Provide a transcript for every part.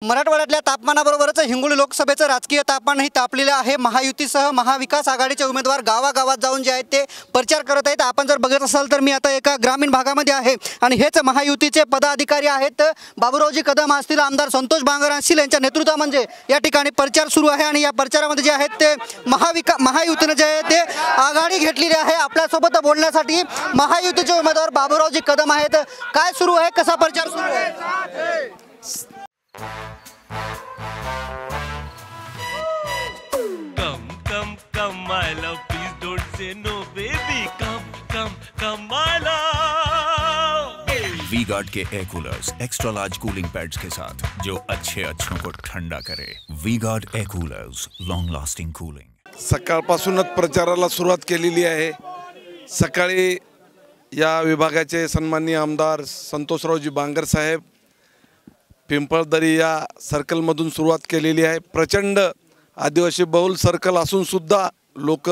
मराठवाड्यातल्या तापमानाबरोबरच हिंगोली लोकसभेचं राजकीय तापमानही तापलेलं आहे। महायुतीसह महाविकास आघाडीचे उमेदवार गावागावात जाऊन जे आहेत ते प्रचार करत आहेत। आपण जर बघत असाल तर मी आता एका ग्रामीण भागामध्ये आहे आणि हेच महायुतीचे पदाधिकारी आहेत। बाबूरावजी कदम असतील, आमदार संतोष बांगर असतील यांच्या नेतृत्वामध्ये या ठिकाणी प्रचार सुरू आहे आणि या प्रचारामध्ये जे आहेत ते महायुतीने जे आहे ते आघाडी घेतलेली आहे। आपल्यासोबत बोलण्यासाठी महायुतीचे उमेदवार बाबूरावजी कदम आहेत। काय सुरू आहे, कसा प्रचार सुरू आहे? Come, my love, please don't say no, baby. Come, my love. V-Guard के air coolers extra large cooling pads के साथ जो अच्छों को ठंडा करे। V-Guard air coolers, long lasting cooling. सकाळपासूनच प्रचाराला सुरुवात केलेली आहे। सकाळी या विभागाचे सन्माननीय आमदार संतोषरावजी बांगर साहेब पिंपळदरी या सर्कलमधून सुरुवात केलेली आहे। प्रचंड आदिवासी बहुल सर्कल असून सुद्धा लोक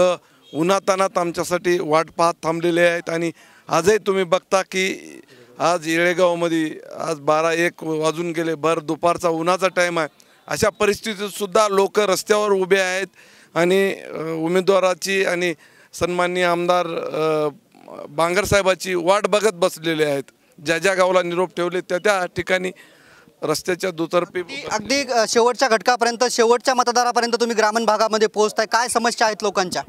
उन्हातानात आमच्यासाठी वाट पाहत थांबलेले आहेत आणि आजही तुम्ही बघता की आज येळेगावमध्ये आज 12-1 वाजून गेले, भर दुपारचा उन्हाचा टाईम आहे। अशा परिस्थितीत सुद्धा लोक रस्त्यावर उभे आहेत आणि उमेदवाराची आणि सन्माननीय आमदार बांगर साहेबाची वाट बघत बसलेले आहेत। ज्या ज्या गावाला निरोप ठेवले त्या ठिकाणी रस्त्याच्या दुतर्फी अगदी शेवटच्या घटकापर्यंत, शेवटच्या मतदारापर्यंत तुम्ही ग्रामीण भागामध्ये पोहोचताय। काय समस्या आहेत लोकांच्या?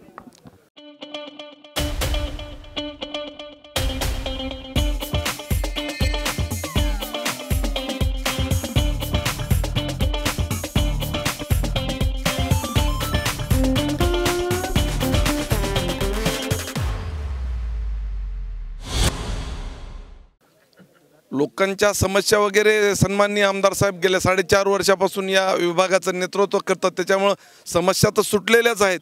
लोकांच्या समस्या वगैरे सन्माननीय आमदार साहेब गेल्या 4.5 वर्षापासून या विभागाचं नेतृत्व करतात, त्याच्यामुळे समस्या तर सुटलेल्याच आहेत।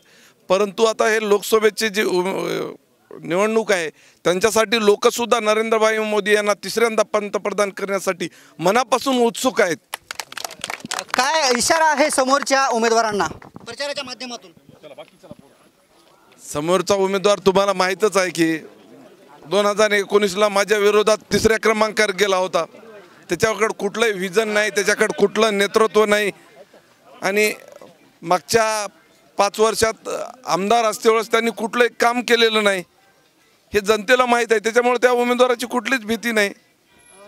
परंतु आता हे लोकसभेचे जे निवडणूक आहे त्यांच्यासाठी लोकसुद्धा नरेंद्रभाई मोदी यांना तिसऱ्यांदा पंतप्रधान करण्यासाठी मनापासून उत्सुक आहेत। काय इशारा आहे समोरच्या उमेदवारांना प्रचाराच्या माध्यमातून? समोरचा उमेदवार तुम्हाला माहीतच आहे की 2019ला माझ्या विरोधात 3ऱ्या क्रमांकावर गेला होता। त्याच्याकडे कुठलंही विजन नाही, त्याच्याकडे कुठलं नेतृत्व नाही आणि मागच्या 5 वर्षात आमदार असतेवेळेस त्यांनी कुठलंही काम केलेलं नाही, हे जनतेला माहीत आहे। त्याच्यामुळे त्या उमेदवाराची कुठलीच भीती नाही।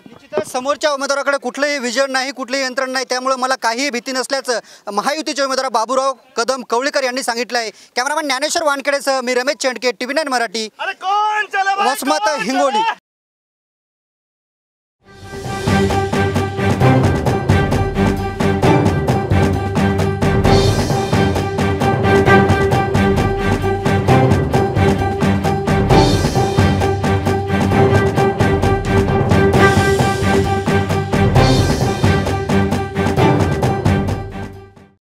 निश्चितच समोरच्या उमेदवाराकडे कुठलंही विजन नाही, कुठलीही यंत्रणा नाही, त्यामुळे मला काहीही भीती नसल्याचं महायुतीचे उमेदवार बाबूराव कदम कवळीकर यांनी सांगितलं आहे। कॅमेरामॅन ज्ञानेश्वर वानखेडेसह मी रमेश चेंडके, TV9 मराठी, वसमत, हिंगोली।